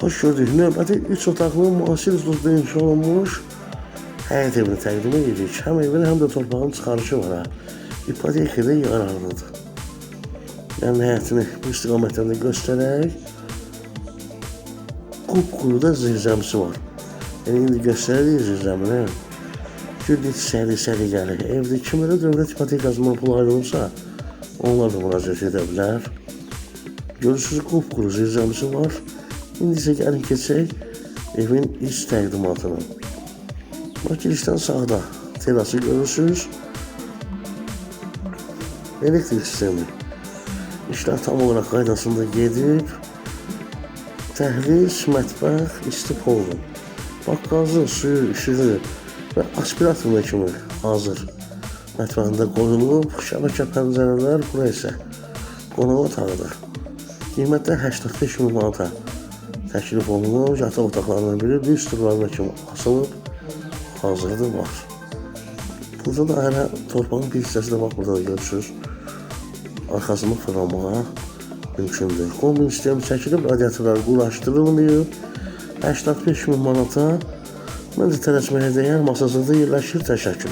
Hoş gördük. Növbəti 3 otaqlı müasir üslubda inşa olunmuş həyət evini təqdim edirik. Həm evin, həm də torpağın çıxarışı var ha. İpoteka da yararlıdır. Yəni həyətini bu istiqamətdən də göstərək. Qupquru da zirzəmisi var. Yəni indi göstəririk zirzəmini. Güldük səri gəlir. Evdə kimlərə dövlət ipotekasından pul ayrılırsa, onlar da müraciət edə bilər. Görürsünüz, qupquru zirzəmisi var. İndi isə gəlin keçək evin iç təqdimatına. Bax, girişdən sağda terası görürsünüz. Elektrik sistemi. İşlər tam olaraq qaydasında gedib. Təhliz, mətbəx, isti poldu. Bax, qazı, suyu, işığı və aspiratorla kimi hazır. Mətbəxində qoyulub, şəbəkə pəncərələr, bura isə qonaq otağıdır. Qiymətdə 85 min manata təklif olunur. Yataq otaqlarından biri düz turlarına kimi asılıb, hazırda var. Burada da hələ torpağın bir hissəsi də bax, burada da görürsünüz. Arxasını fırlamağa mümkündür. Kombin sistemi çəkilib, radiatorlar quraşdırılmayıb. 85 min manata məncə tələsməyə dəyər masasında yerləşir. Təşəkkür.